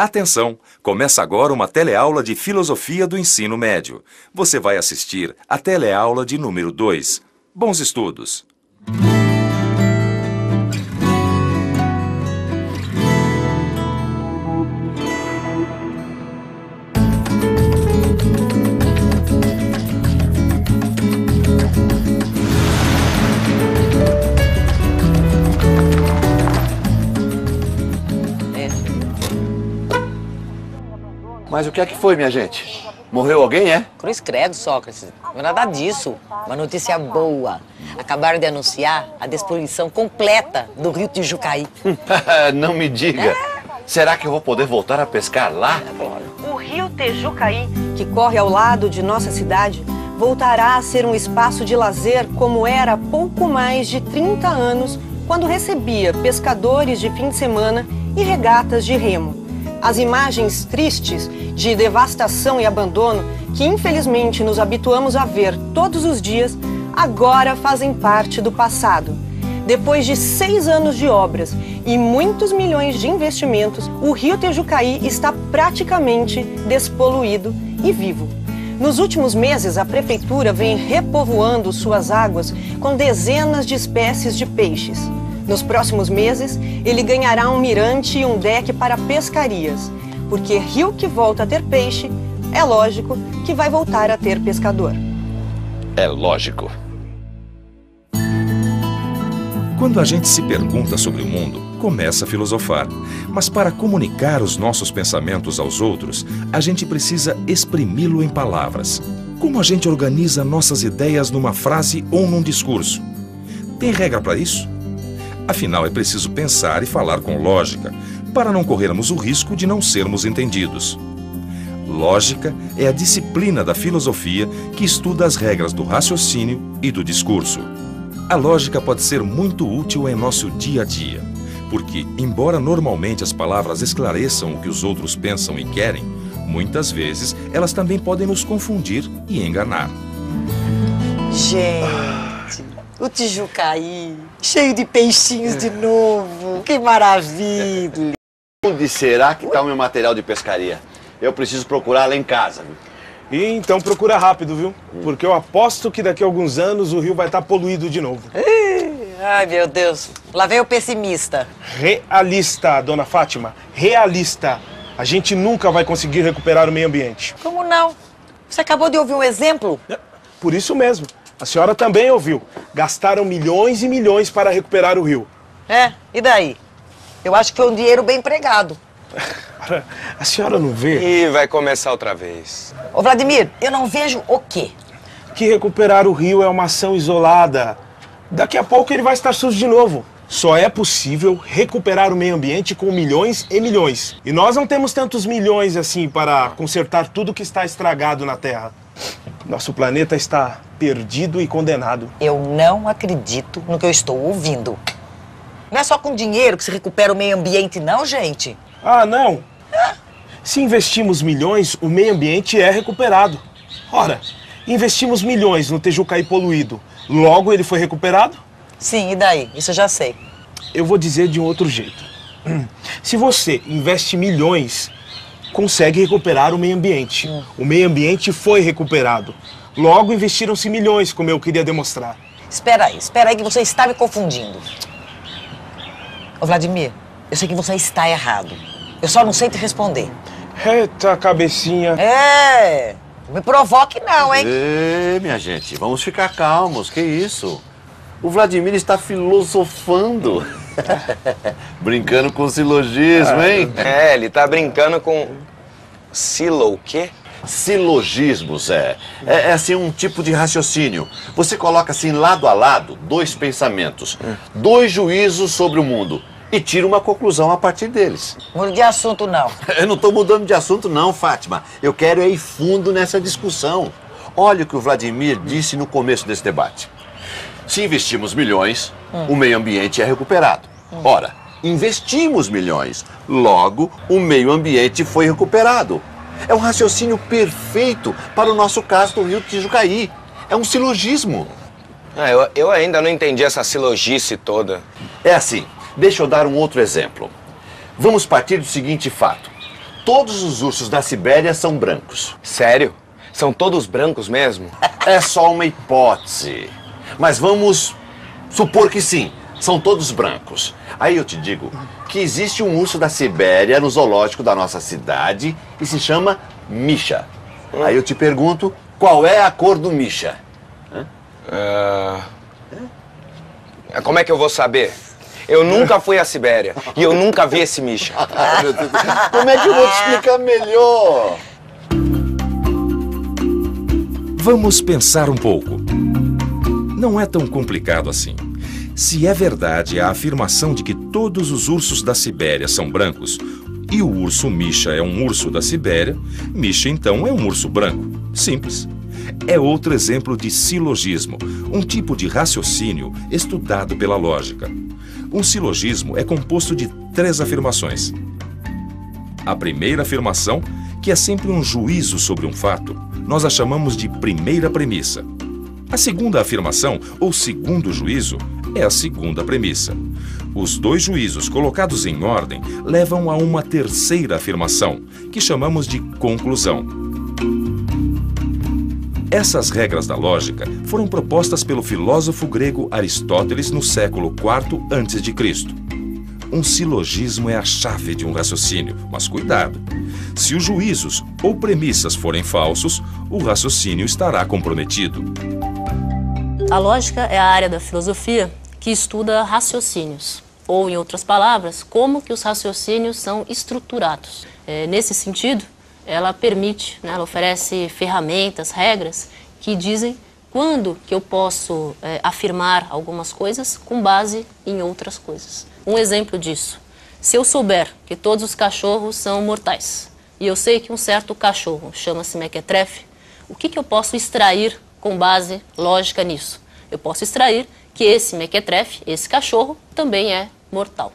Atenção! Começa agora uma teleaula de Filosofia do Ensino Médio. Você vai assistir a teleaula de número 2. Bons estudos! Mas o que é que foi, minha gente? Morreu alguém, é? Cruz credo, Sócrates. Não é nada disso. Uma notícia boa. Acabaram de anunciar a despoluição completa do rio Tijucaí. Não me diga. Será que eu vou poder voltar a pescar lá? O rio Tijucaí, que corre ao lado de nossa cidade, voltará a ser um espaço de lazer como era há pouco mais de 30 anos, quando recebia pescadores de fim de semana e regatas de remo. As imagens tristes de devastação e abandono que infelizmente nos habituamos a ver todos os dias, agora fazem parte do passado. Depois de 6 anos de obras e muitos milhões de investimentos, o rio Tijucaí está praticamente despoluído e vivo. Nos últimos meses, a prefeitura vem repovoando suas águas com dezenas de espécies de peixes. Nos próximos meses, ele ganhará um mirante e um deck para pescarias, porque rio que volta a ter peixe, é lógico que vai voltar a ter pescador. É lógico. Quando a gente se pergunta sobre o mundo, começa a filosofar. Mas para comunicar os nossos pensamentos aos outros, a gente precisa exprimi-lo em palavras. Como a gente organiza nossas ideias numa frase ou num discurso? Tem regra para isso? Afinal, é preciso pensar e falar com lógica, para não corrermos o risco de não sermos entendidos. Lógica é a disciplina da filosofia que estuda as regras do raciocínio e do discurso. A lógica pode ser muito útil em nosso dia a dia, porque, embora normalmente as palavras esclareçam o que os outros pensam e querem, muitas vezes elas também podem nos confundir e enganar. Gente, o Tijucaí, cheio de peixinhos de novo. Que maravilha! Onde será que está o meu material de pescaria? Eu preciso procurar lá em casa, viu? E então procura rápido, viu? Porque eu aposto que daqui a alguns anos o rio vai estar poluído de novo. Ai, meu Deus. Lá vem o pessimista. Realista, dona Fátima. Realista. A gente nunca vai conseguir recuperar o meio ambiente. Como não? Você acabou de ouvir um exemplo? Por isso mesmo. A senhora também ouviu. Gastaram milhões e milhões para recuperar o rio. E daí? Eu acho que foi um dinheiro bem empregado. A senhora não vê E vai começar outra vez. Ô, Vladimir, eu não vejo o quê? que recuperar o rio é uma ação isolada. Daqui a pouco ele vai estar sujo de novo. Só é possível recuperar o meio ambiente com milhões e milhões. E nós não temos tantos milhões assim para consertar tudo que está estragado na Terra. Nosso planeta está perdido e condenado. Eu não acredito no que eu estou ouvindo. Não é só com dinheiro que se recupera o meio ambiente, não, gente. Ah, não. Se investimos milhões, o meio ambiente é recuperado. Ora, investimos milhões no Tijucaí poluído. Logo ele foi recuperado? Sim, e daí? Isso eu já sei. Eu vou dizer de um outro jeito. Se você investe milhões, consegue recuperar o meio ambiente. O meio ambiente foi recuperado. Logo investiram-se milhões, como eu queria demonstrar. Espera aí que você está me confundindo. Ô, Vladimir, eu sei que você está errado. Eu só não sei te responder. Eita, cabecinha. Não me provoque não, hein? Minha gente, vamos ficar calmos, que isso? O Vladimir está filosofando. Brincando com silogismo, hein? Ele tá brincando com... Silo o quê? Silogismos, é assim um tipo de raciocínio. Você coloca assim lado a lado dois pensamentos, dois juízos sobre o mundo e tira uma conclusão a partir deles. Muda de assunto, não. Eu não estou mudando de assunto não, Fátima. Eu quero ir fundo nessa discussão. Olha o que o Vladimir disse no começo desse debate. Se investimos milhões, o meio ambiente é recuperado. Ora, investimos milhões, logo o meio ambiente foi recuperado. É um raciocínio perfeito para o nosso caso do rio Tijucaí. É um silogismo. Eu ainda não entendi essa silogice toda. É assim, deixa eu dar um outro exemplo. Vamos partir do seguinte fato. Todos os ursos da Sibéria são brancos. Sério? São todos brancos mesmo? É só uma hipótese. Mas vamos supor que sim, são todos brancos. Aí eu te digo que existe um urso da Sibéria no zoológico da nossa cidade e se chama Misha. Aí eu te pergunto, qual é a cor do Misha? Como é que eu vou saber? Eu nunca fui à Sibéria e eu nunca vi esse Misha. Meu Deus, como é que eu vou te explicar melhor? Vamos pensar um pouco. Não é tão complicado assim. Se é verdade a afirmação de que todos os ursos da Sibéria são brancos e o urso Misha é um urso da Sibéria, Misha então é um urso branco. Simples. É outro exemplo de silogismo, um tipo de raciocínio estudado pela lógica. Um silogismo é composto de 3 afirmações. A primeira afirmação, que é sempre um juízo sobre um fato, nós a chamamos de primeira premissa. A segunda afirmação, ou segundo juízo, é a segunda premissa. Os 2 juízos colocados em ordem levam a uma terceira afirmação, que chamamos de conclusão. Essas regras da lógica foram propostas pelo filósofo grego Aristóteles no século IV a.C. Um silogismo é a chave de um raciocínio, mas cuidado! Se os juízos ou premissas forem falsos, o raciocínio estará comprometido. A lógica é a área da filosofia que estuda raciocínios, ou, em outras palavras, como que os raciocínios são estruturados. Nesse sentido, ela permite, ela oferece ferramentas, regras que dizem quando que eu posso afirmar algumas coisas com base em outras coisas. Um exemplo disso, se eu souber que todos os cachorros são mortais e eu sei que um certo cachorro chama-se mequetrefe, o que eu posso extrair com base lógica nisso? Eu posso extrair que esse mequetrefe, esse cachorro, também é mortal.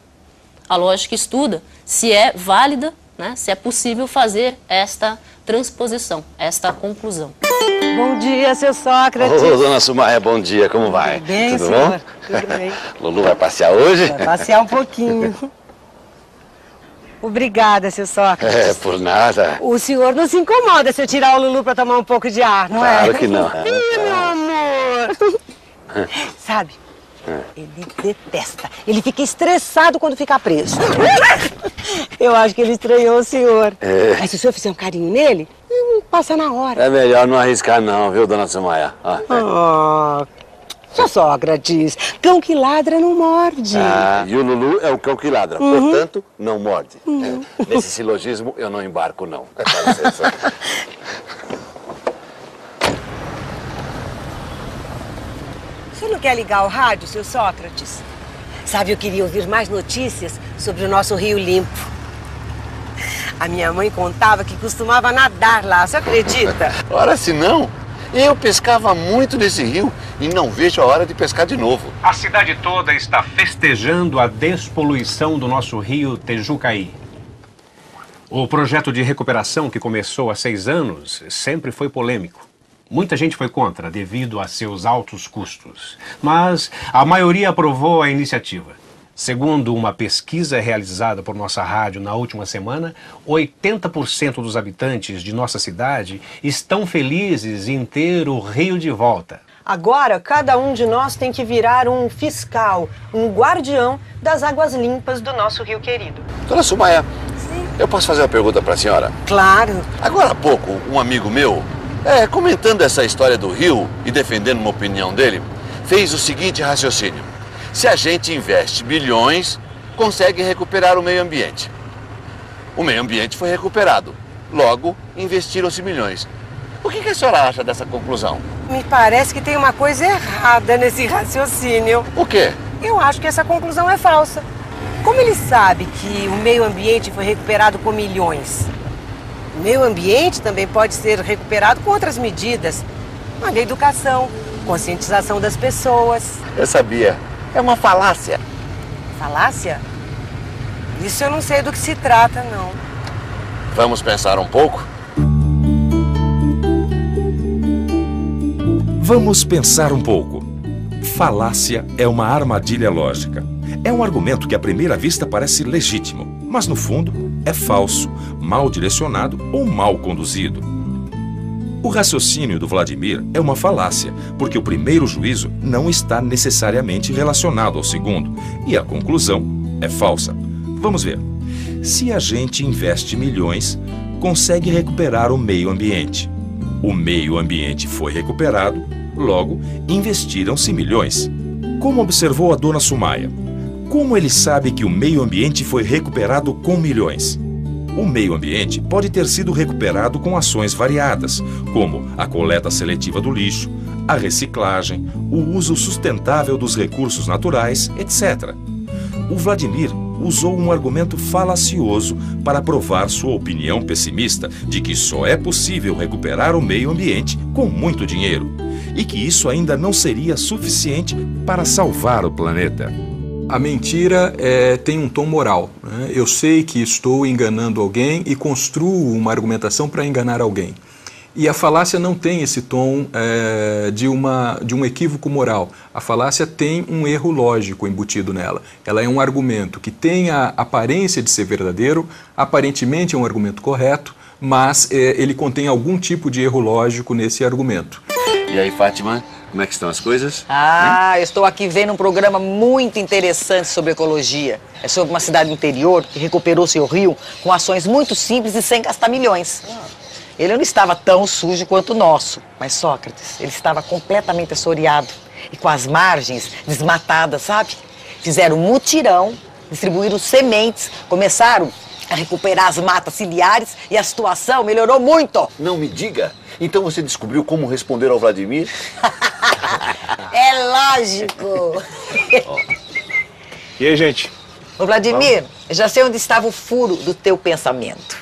A lógica estuda se é válida, se é possível fazer esta transposição, esta conclusão. Bom dia, seu Sócrates. Ô, dona Sumaia, bom dia, como vai? Tudo bem, Tudo senhor? bom? Tudo bem. Lulu vai passear hoje? Vai passear um pouquinho. Obrigada, seu Sócrates. Por nada. O senhor não se incomoda se eu tirar o Lulu para tomar um pouco de ar, não é? Claro que não. Ih, meu amor. Sabe, ele detesta. Ele fica estressado quando fica preso. Eu acho que ele estranhou o senhor. Mas se o senhor fizer um carinho nele, passa na hora. É melhor não arriscar não, viu, dona Sumaia? Seu Sócrates, cão que ladra não morde. E o Lulu é o cão que ladra, portanto, não morde. Nesse silogismo eu não embarco, não. Dá licença. Você não quer ligar o rádio, seu Sócrates? Sabe, eu queria ouvir mais notícias sobre o nosso Rio Limpo. A minha mãe contava que costumava nadar lá, você acredita? Ora, se não, eu pescava muito nesse rio e não vejo a hora de pescar de novo. A cidade toda está festejando a despoluição do nosso rio Tejucaí. O projeto de recuperação, que começou há 6 anos, sempre foi polêmico. Muita gente foi contra, devido a seus altos custos. Mas a maioria aprovou a iniciativa. Segundo uma pesquisa realizada por nossa rádio na última semana, 80% dos habitantes de nossa cidade estão felizes em ter o rio de volta. Agora, cada um de nós tem que virar um fiscal, um guardião das águas limpas do nosso rio querido. Dona Sumaia, eu posso fazer uma pergunta para a senhora? Claro. Agora há pouco, um amigo meu, comentando essa história do rio e defendendo uma opinião dele, fez o seguinte raciocínio. Se a gente investe bilhões, consegue recuperar o meio ambiente. O meio ambiente foi recuperado. Logo, investiram-se milhões. O que a senhora acha dessa conclusão? Me parece que tem uma coisa errada nesse raciocínio. O quê? Eu acho que essa conclusão é falsa. Como ele sabe que o meio ambiente foi recuperado com milhões? O meio ambiente também pode ser recuperado com outras medidas. A educação, conscientização das pessoas. Eu sabia. É uma falácia. Falácia? Isso eu não sei do que se trata, não. Vamos pensar um pouco? Vamos pensar um pouco. Falácia é uma armadilha lógica. É um argumento que à primeira vista parece legítimo, mas no fundo é falso, mal direcionado ou mal conduzido. O raciocínio do Vladimir é uma falácia, porque o primeiro juízo não está necessariamente relacionado ao segundo, e a conclusão é falsa. Vamos ver. Se a gente investe milhões, consegue recuperar o meio ambiente. O meio ambiente foi recuperado, logo, investiram-se milhões. Como observou a dona Sumaia? Como ele sabe que o meio ambiente foi recuperado com milhões? O meio ambiente pode ter sido recuperado com ações variadas, como a coleta seletiva do lixo, a reciclagem, o uso sustentável dos recursos naturais, etc. O Vladimir usou um argumento falacioso para provar sua opinião pessimista de que só é possível recuperar o meio ambiente com muito dinheiro e que isso ainda não seria suficiente para salvar o planeta. A mentira tem um tom moral, né? Eu sei que estou enganando alguém e construo uma argumentação para enganar alguém. E a falácia não tem esse tom de um equívoco moral. A falácia tem um erro lógico embutido nela. Ela é um argumento que tem a aparência de ser verdadeiro, aparentemente é um argumento correto, mas ele contém algum tipo de erro lógico nesse argumento. E aí, Fátima, como é que estão as coisas? Eu estou aqui vendo um programa muito interessante sobre ecologia. É sobre uma cidade interior que recuperou seu rio com ações muito simples e sem gastar milhões. Ele não estava tão sujo quanto o nosso, mas Sócrates, ele estava completamente assoreado e com as margens desmatadas, sabe? Fizeram um mutirão, distribuíram sementes, começaram a recuperar as matas ciliares e a situação melhorou muito. Não me diga. Então você descobriu como responder ao Vladimir? É lógico. E aí, gente? Ô, Vladimir, eu já sei onde estava o furo do teu pensamento.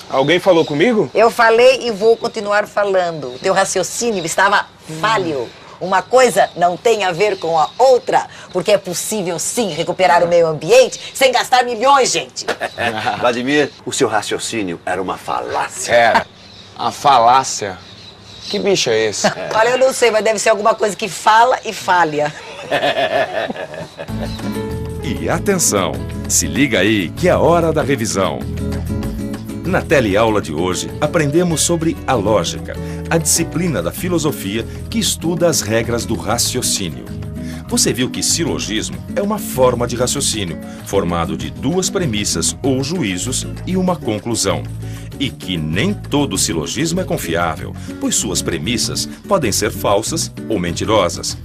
Alguém falou comigo? Eu falei e vou continuar falando. O teu raciocínio estava falho. Uma coisa não tem a ver com a outra, porque é possível sim recuperar o meio ambiente sem gastar milhões, gente. Vladimir, o seu raciocínio era uma falácia. Era. A falácia. Que bicho é esse? Olha, eu não sei, mas deve ser alguma coisa que fala e falha. E atenção, se liga aí que é hora da revisão. Na teleaula de hoje, aprendemos sobre a lógica, a disciplina da filosofia que estuda as regras do raciocínio. Você viu que silogismo é uma forma de raciocínio, formado de duas premissas ou juízos e uma conclusão. E que nem todo silogismo é confiável, pois suas premissas podem ser falsas ou mentirosas.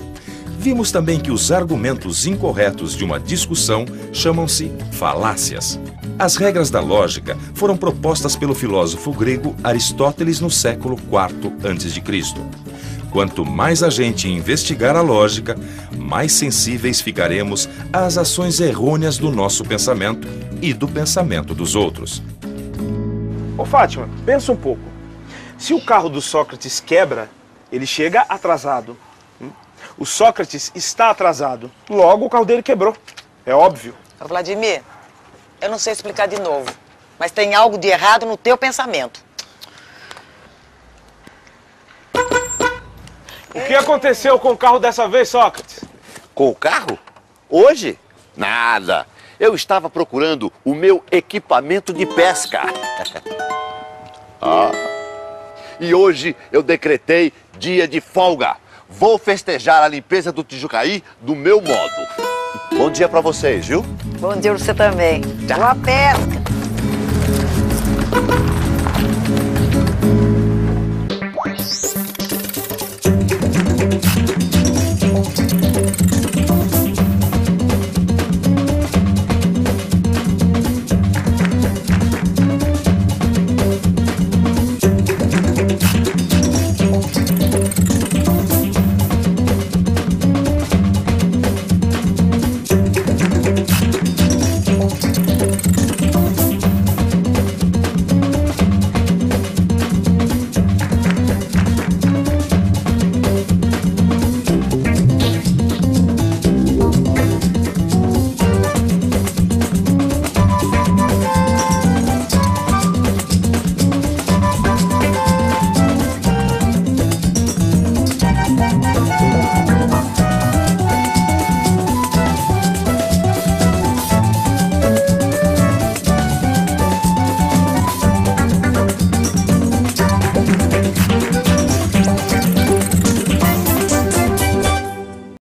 Vimos também que os argumentos incorretos de uma discussão chamam-se falácias. As regras da lógica foram propostas pelo filósofo grego Aristóteles no século IV a.C. Quanto mais a gente investigar a lógica, mais sensíveis ficaremos às ações errôneas do nosso pensamento e do pensamento dos outros. Ô, Fátima, pensa um pouco. Se o carro do Sócrates quebra, ele chega atrasado. O Sócrates está atrasado. Logo, o carro dele quebrou. É óbvio. Ô, Vladimir, eu não sei explicar de novo, mas tem algo de errado no teu pensamento. O que aconteceu com o carro dessa vez, Sócrates? Com o carro? Hoje? Nada. Eu estava procurando o meu equipamento de pesca. E hoje eu decretei dia de folga. Vou festejar a limpeza do Tijucaí do meu modo. Bom dia pra vocês, viu? Bom dia pra você também. Boa pesca!